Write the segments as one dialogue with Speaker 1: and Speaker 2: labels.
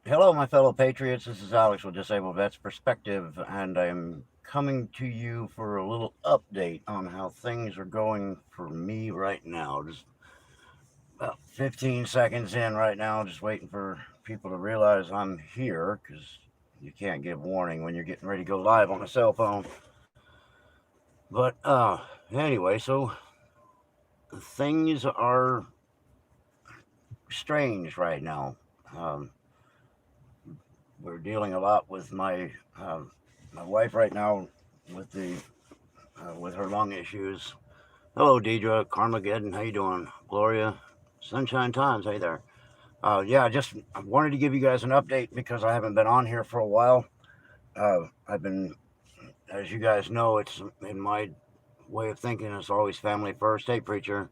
Speaker 1: Hello, my fellow patriots. This is Alex with Disabled Vets Perspective, and I'm coming to you for a little update on how things are going for me right now. Just about 15 seconds in right now, just waiting for people to realize I'm here because you can't give warning when you're getting ready to go live on a cell phone. But anyway, so things are strange right now. Um, we're dealing a lot with my wife right now with her lung issues. Hello, Deidre, Carmageddon, how you doing? Gloria, Sunshine Times, hey there. Yeah, I wanted to give you guys an update because I haven't been on here for a while. I've been, as you guys know, it's in my way of thinking. It's always family first. Hey, preacher.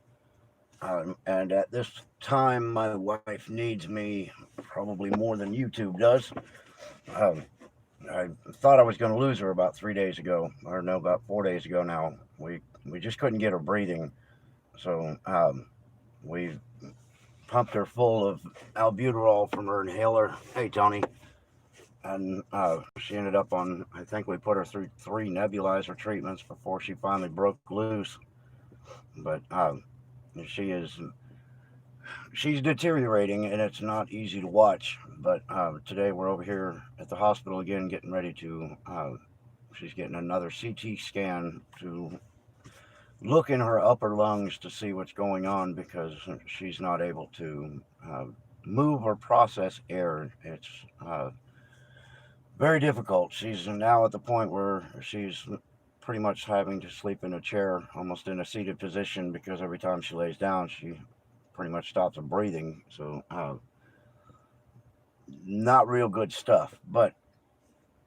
Speaker 1: And at this time, my wife needs me probably more than YouTube does. Um, I thought I was going to lose her about 3 days ago, or no, about 4 days ago now. We just couldn't get her breathing, so we pumped her full of albuterol from her inhaler. Hey, Tony. And she ended up on, I think we put her through 3 nebulizer treatments before she finally broke loose. But she is, she's deteriorating and it's not easy to watch. But today we're over here at the hospital again getting ready to, she's getting another CT scan to look in her upper lungs to see what's going on because she's not able to move or process air. It's very difficult. She's now at the point where she's pretty much having to sleep in a chair, almost in a seated position, because every time she lays down, she pretty much stops her breathing. So, not real good stuff. But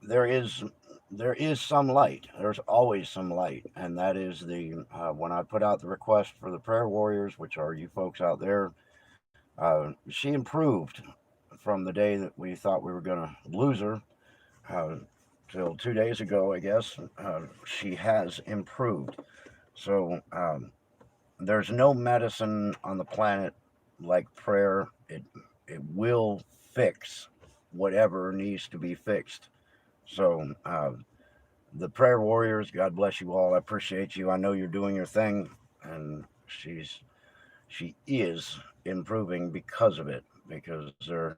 Speaker 1: there is there is some light. There's always some light, and that is the when I put out the request for the prayer warriors, which are you folks out there. She improved from the day that we thought we were going to lose her uh, till 2 days ago, I guess. She has improved. So there's no medicine on the planet like prayer. It will fix whatever needs to be fixed. So the prayer warriors, God bless you all. I appreciate you. I know you're doing your thing, and she is improving because of it. Because there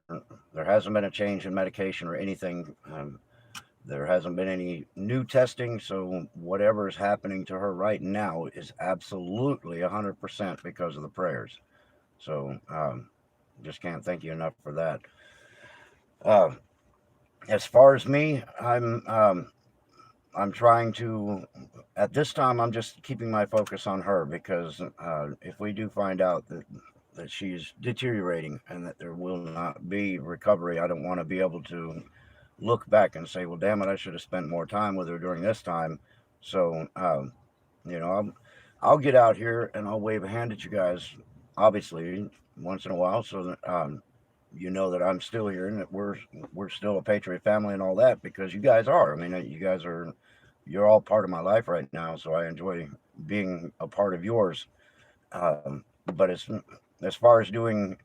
Speaker 1: hasn't been a change in medication or anything. There hasn't been any new testing, so whatever is happening to her right now is absolutely 100% because of the prayers. So just can't thank you enough for that. Uh, as far as me, I'm trying to. At this time, I'm just keeping my focus on her because if we do find out that she's deteriorating and that there will not be recovery, I don't want to be able to look back and say, "Well, damn it, I should have spent more time with her during this time." So, you know, I'll get out here and I'll wave a hand at you guys, obviously, once in a while, so that you know that I'm still here and that we're still a patriot family and all that because you guys are. I mean, you guys are you're all part of my life right now, so I enjoy being a part of yours. But as far as doing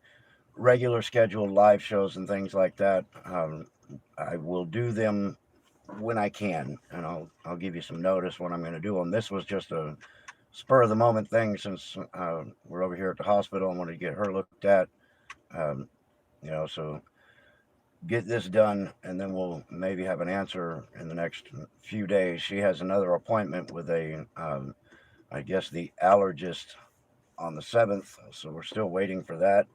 Speaker 1: regular scheduled live shows and things like that, I will do them when I can, and I'll give you some notice when I'm going to do them. This was just a spur of the moment thing since we're over here at the hospital and wanted to get her looked at. Um, so get this done, and then we'll maybe have an answer in the next few days. She has another appointment with I guess, the allergist on the 7th, so we're still waiting for that.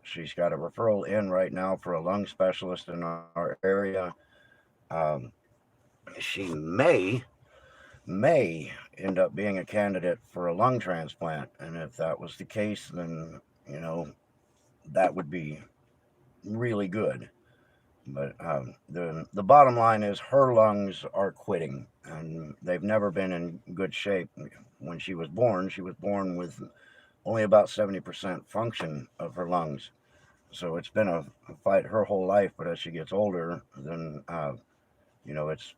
Speaker 1: She's got a referral in right now for a lung specialist in our area. Um, she may end up being a candidate for a lung transplant, and if that was the case, then that would be really good. But the bottom line is her lungs are quitting, and they've never been in good shape. When she was born with only about 70% function of her lungs. So it's been a fight her whole life. But as she gets older, then you know it's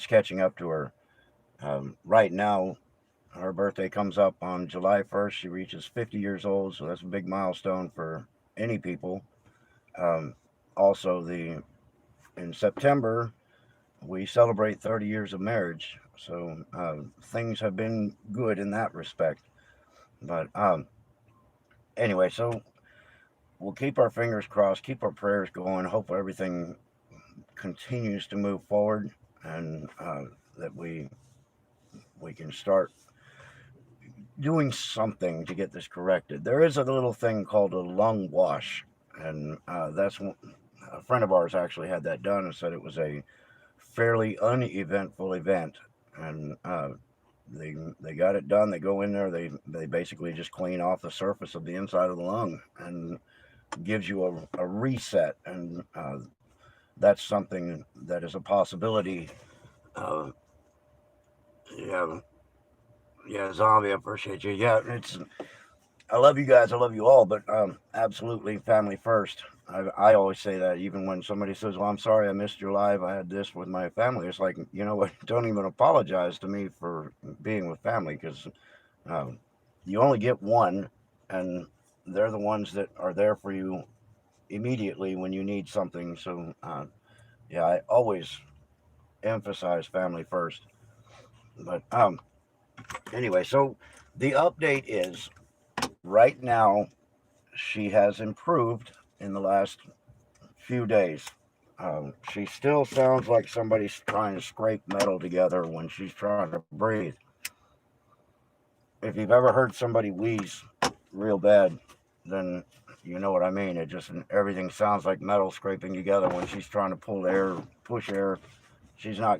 Speaker 1: catching up to her. Right now, her birthday comes up on July 1st. She reaches 50 years old, so that's a big milestone for any people. Um, also in September we celebrate 30 years of marriage. So things have been good in that respect. But anyway, so we'll keep our fingers crossed, keep our prayers going, hope everything continues to move forward, and that we can start doing something to get this corrected. There is a little thing called a lung wash, and that's a friend of ours actually had that done and said it was a fairly uneventful event, and they got it done. They go in there, they basically just clean off the surface of the inside of the lung and gives you a reset, and that's something that is a possibility. Uh, yeah, yeah, zombie, I appreciate you. Yeah, it's I love you guys. I love you all, but absolutely family first. I always say that even when somebody says, "Well, I'm sorry I missed your live. I had this with my family." It's like, you know what? Don't even apologize to me for being with family, because um, you only get one, and they're the ones that are there for you immediately when you need something. So yeah, I always emphasize family first. But anyway, so the update is right now she has improved in the last few days. She still sounds like somebody's trying to scrape metal together when she's trying to breathe. If you've ever heard somebody wheeze real bad, then you know what I mean. It just everything sounds like metal scraping together when she's trying to pull air, push air. She's not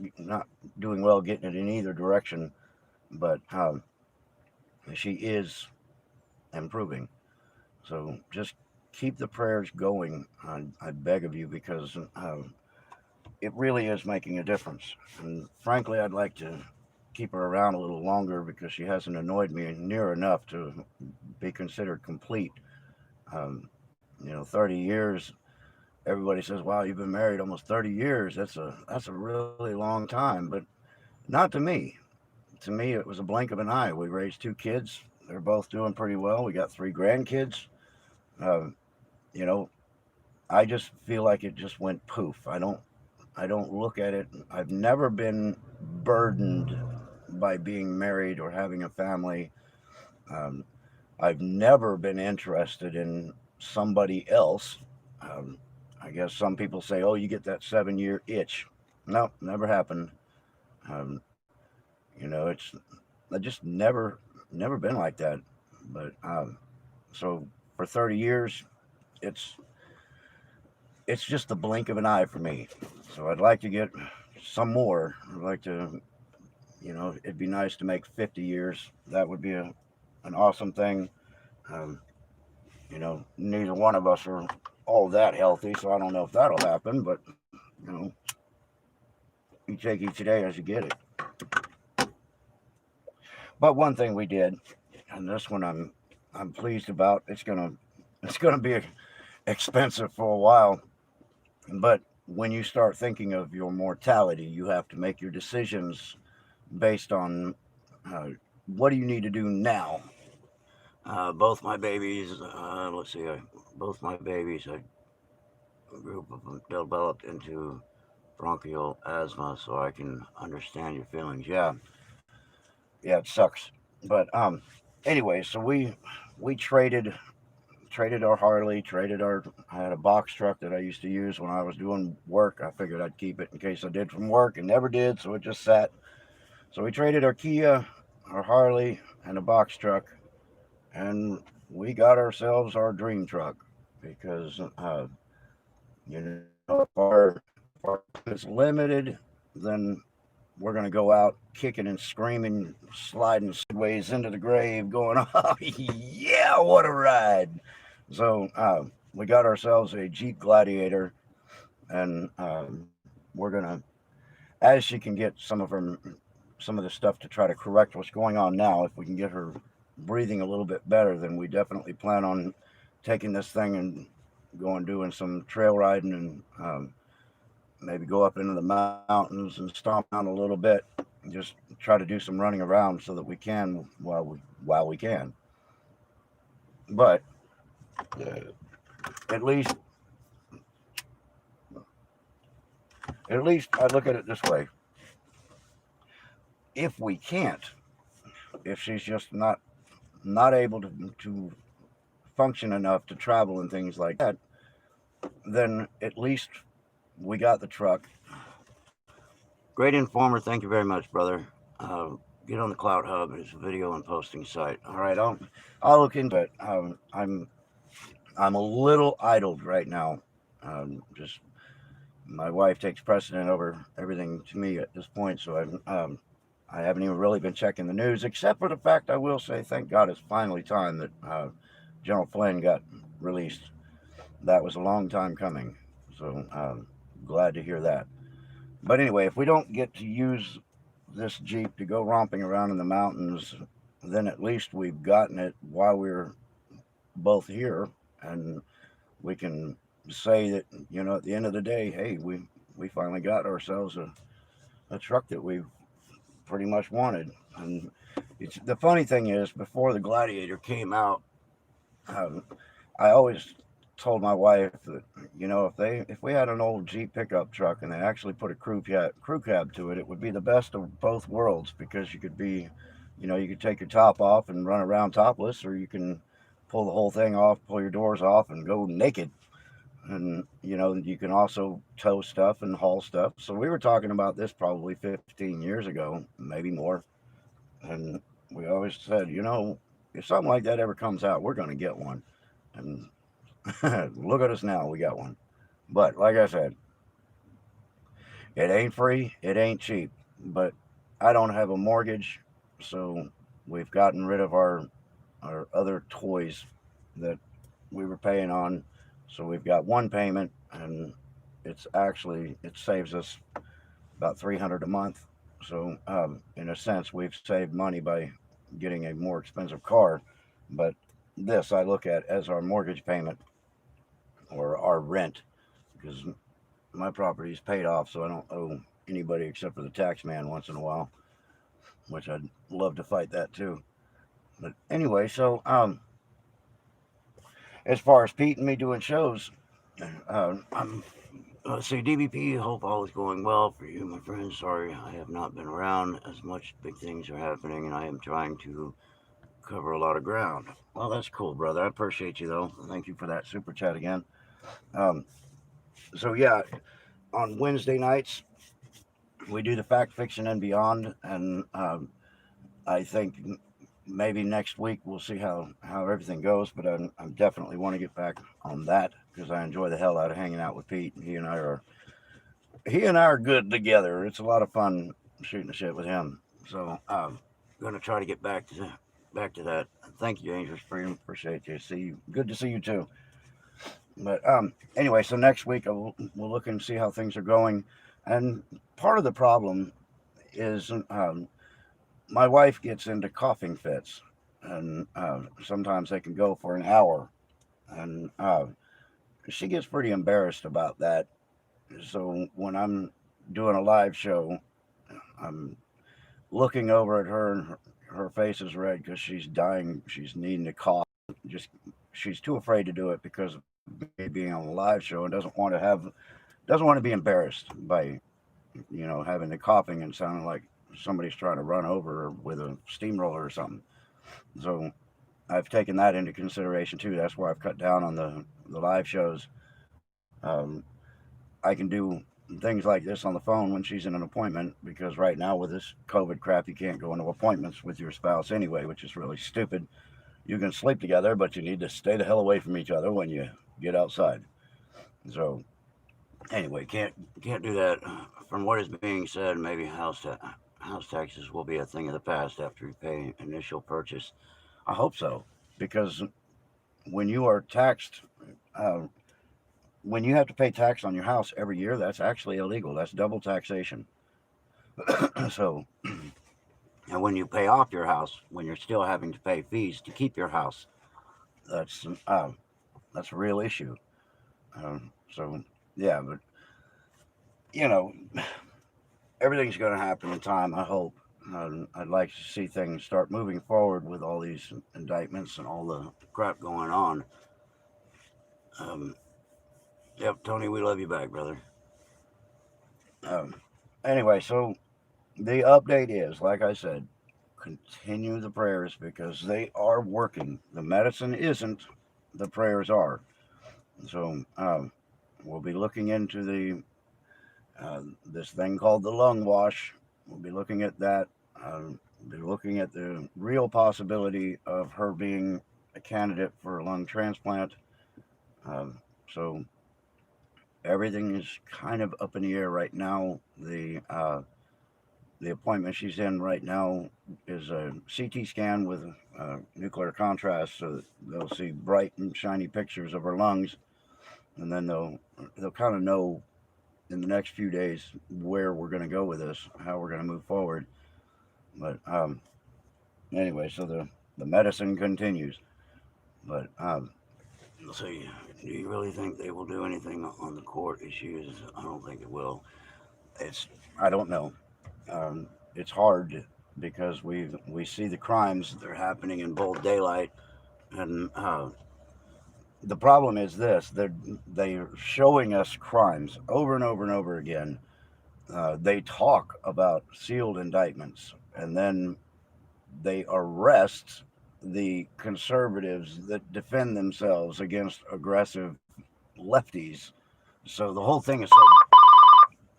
Speaker 1: doing well getting it in either direction, but she is improving. So just keep the prayers going. I beg of you, because it really is making a difference. And frankly, I'd like to keep her around a little longer because she hasn't annoyed me near enough to be considered complete. Um, 30 years. Everybody says, "Wow, you've been married almost 30 years. That's a really long time." But not to me. To me, it was a blink of an eye. We raised two kids. They're both doing pretty well. We got three grandkids. Um, you know, I just feel like it just went poof. I don't look at it. I've never been burdened by being married or having a family. Um, I've never been interested in somebody else. Um, I guess some people say, "Oh, you get that 7 year itch." No, never happened. Um, it's I just never been like that. But so for 30 years, it's it's just the blink of an eye for me. So I'd like to get some more. I'd like to, it'd be nice to make 50 years. That would be an awesome thing. Um, neither one of us are all that healthy, so I don't know if that'll happen, but, you take each day as you get it. But one thing we did, and this one I'm pleased about. It's gonna be expensive for a while, but when you start thinking of your mortality, you have to make your decisions based on uh, what do you need to do now. Both my babies, let's see, both my babies, a group of them developed into bronchial asthma, so I can understand your feelings. Yeah, yeah, it sucks. But anyway, so we traded our Harley, traded our. I had a box truck that I used to use when I was doing work. I figured I'd keep it in case I did from work, and never did, so it just sat. So we traded our Kia, our Harley, and a box truck, and we got ourselves our dream truck because if our time is limited, then we're gonna go out kicking and screaming, sliding sideways into the grave, going, "Oh yeah, what a ride!" So we got ourselves a Jeep Gladiator, and we're gonna, as she can get some of the stuff to try to correct what's going on now. If we can get her breathing a little bit better, then we definitely plan on taking this thing and going doing some trail riding, and maybe go up into the mountains and stomp around a little bit. And just try to do some running around so that we can while we can. But at least At least I look at it this way: if we can't, if she's just not able to function enough to travel and things like that, then at least we got the truck. Great informer. Thank you very much, brother. Get on the Cloud Hub. It's a video and posting site. All right, I'll look into it. I'm a little idled right now. Just my wife takes precedent over everything to me at this point, so I haven't even really been checking the news, except for the fact I will say, thank God, it's finally time that General Flynn got released. That was a long time coming, so glad to hear that. But anyway, if we don't get to use this Jeep to go romping around in the mountains, then at least we've gotten it while we're both here, and we can say that, at the end of the day, hey, we finally got ourselves a truck that we pretty much wanted. And the funny thing is, before the Gladiator came out, um, I always told my wife that, if we had an old Jeep pickup truck and they actually put a crew cab to it, it would be the best of both worlds, because you could take your top off and run around topless, or you can pull the whole thing off, pull your doors off, and go naked. And you can also tow stuff and haul stuff. So we were talking about this probably 15 years ago, maybe more. And we always said, if something like that ever comes out, we're going to get one. And look at us now, we got one. But like I said, it ain't free, it ain't cheap. But I don't have a mortgage, so we've gotten rid of our other toys that we were paying on. So we've got one payment, and it saves us about 300 a month. So in a sense, we've saved money by getting a more expensive car. But this I look at as our mortgage payment or our rent, because my property is paid off, so I don't owe anybody except for the tax man once in a while, which I'd love to fight that too. But anyway, so as far as Pete and me doing shows, I'm let's see, DBP. Hope all is going well for you, my friend. Sorry, I have not been around as much. Big things are happening, and I am trying to cover a lot of ground. Well, that's cool, brother. I appreciate you, though. Thank you for that super chat again. Um, so yeah, on Wednesday nights we do the fact fiction and beyond, and I think maybe next week we'll see how everything goes. But I definitely want to get back on that, because I enjoy the hell out of hanging out with Pete. He and I are good together. It's a lot of fun shooting the shit with him. So I'm gonna try to get back to that. Thank you, Angels Freedom. Appreciate you. See you. Good to see you too. But anyway, so next week we'll look and see how things are going. And part of the problem is my wife gets into coughing fits, and sometimes they can go for an hour, and she gets pretty embarrassed about that. So when I'm doing a live show, I'm looking over at her, and her face is red because she's dying. She's needing to cough. Just she's too afraid to do it because of me being on a live show, and doesn't want to be embarrassed by having the coughing and sounding like somebody's trying to run over her with a steamroller or something. So I've taken that into consideration too. That's why I've cut down on the live shows. Um, I can do things like this on the phone when she's in an appointment, because right now with this COVID crap, you can't go into appointments with your spouse anyway, which is really stupid. You can sleep together, but you need to stay the hell away from each other when you get outside. So anyway, can't do that. From what is being said, maybe house taxes will be a thing of the past after you pay initial purchase. I hope so, because when you are taxed, uh, when you have to pay tax on your house every year, that's actually illegal. That's double taxation. So, and when you pay off your house, when you're still having to pay fees to keep your house, that's uh, that's a real issue. So, yeah, but you know, everything's going to happen in time, I hope. I'd like to see things start moving forward with all these indictments and all the crap going on. Um, yep, Tony, we love you back, brother. Um, anyway, so the update is, like I said, continue the prayers because they are working. The medicine isn't, the prayers are. So we'll be looking into the this thing called the lung wash. We'll be looking at that. We'll be looking at the real possibility of her being a candidate for a lung transplant. Um, so everything is kind of up in the air right now. The appointment she's in right now is a CT scan with nuclear contrast, so that they'll see bright and shiny pictures of her lungs, and then they'll kind of know in the next few days where we're going to go with this, how we're going to move forward. But anyway, so the medicine continues. But let's see. Do you really think they will do anything on the court issues? I don't think it will. It's I don't know. It's hard because we see the crimes that are happening in bold daylight, and the problem is this: they're showing us crimes over and over and over again. They talk about sealed indictments, and then they arrest the conservatives that defend themselves against aggressive lefties. So the whole thing is so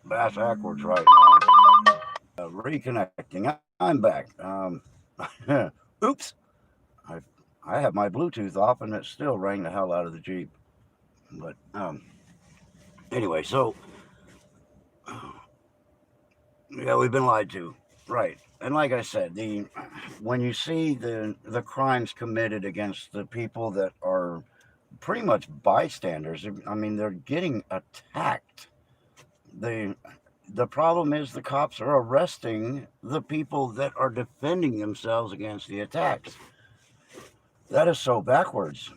Speaker 1: bass backwards right now. Reconnecting. I'm back. Oops. I I have my Bluetooth off and it still rang the hell out of the Jeep. But anyway, so yeah, we've been lied to, right? And like I said, the when you see the crimes committed against the people that are pretty much bystanders, I mean, they're getting attacked. The the problem is the cops are arresting the people that are defending themselves against the attacks. That is so backwards.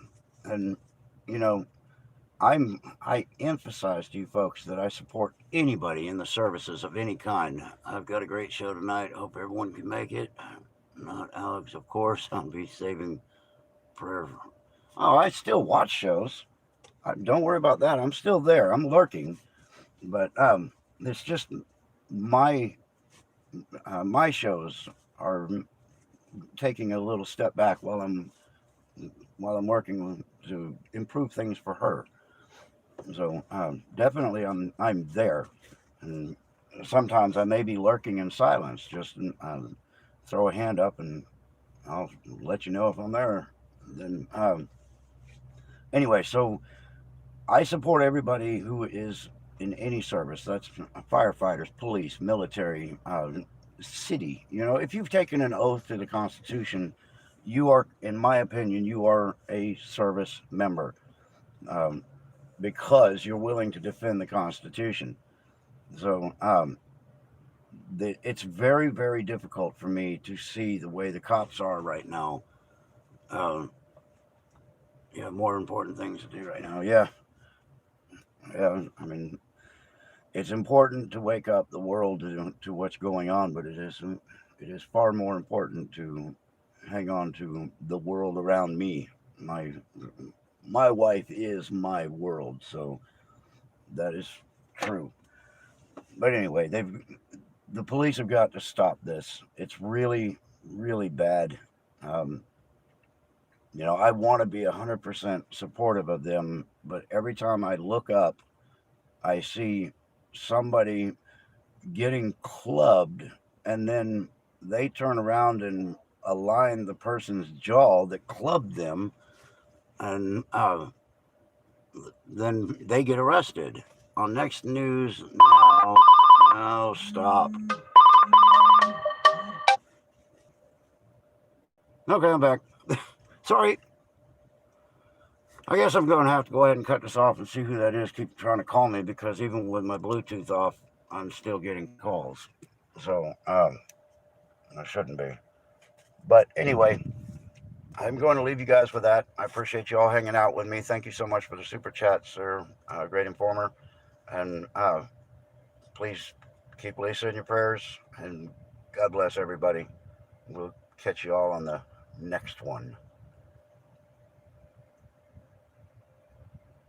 Speaker 1: And you know, I emphasize to you folks that I support anybody in the services of any kind. I've got a great show tonight. I hope everyone can make it. Not Alex, of course. I'll be saving prayer. Oh, I still watch shows. Don't worry about that. I'm still there. I'm lurking, but it's just my my shows are taking a little step back while I'm working to improve things for her. So definitely, I'm there, and sometimes I may be lurking in silence. Just throw a hand up, and I'll let you know if I'm there. Then anyway, so I support everybody who is in any service. That's firefighters, police, military, city. You know, if you've taken an oath to the Constitution, you are, in my opinion, you are a service member. Um, because you're willing to defend the Constitution. So it's very, very difficult for me to see the way the cops are right now. Um, you have more important things to do right now. Yeah, yeah. I mean, it's important to wake up the world to what's going on, but it is far more important to hang on to the world around me. My wife is my world, so that is true. But anyway, the police have got to stop this. It's really, really bad. Um, you know, I want to be 100% supportive of them, but every time I look up, I see somebody getting clubbed, and then they turn around and align the person's jaw that clubbed them, and then they get arrested. On next news, no, no, stop. Okay, I'm back. Sorry. I guess I'm going to have to go ahead and cut this off and see who that is. Keep trying to call me because even with my Bluetooth off, I'm still getting calls. So I shouldn't be. But anyway, I'm going to leave you guys with that. I appreciate you all hanging out with me. Thank you so much for the super chats, sir. Great informer. And please keep Lisa in your prayers. And God bless everybody. We'll catch you all on the next one.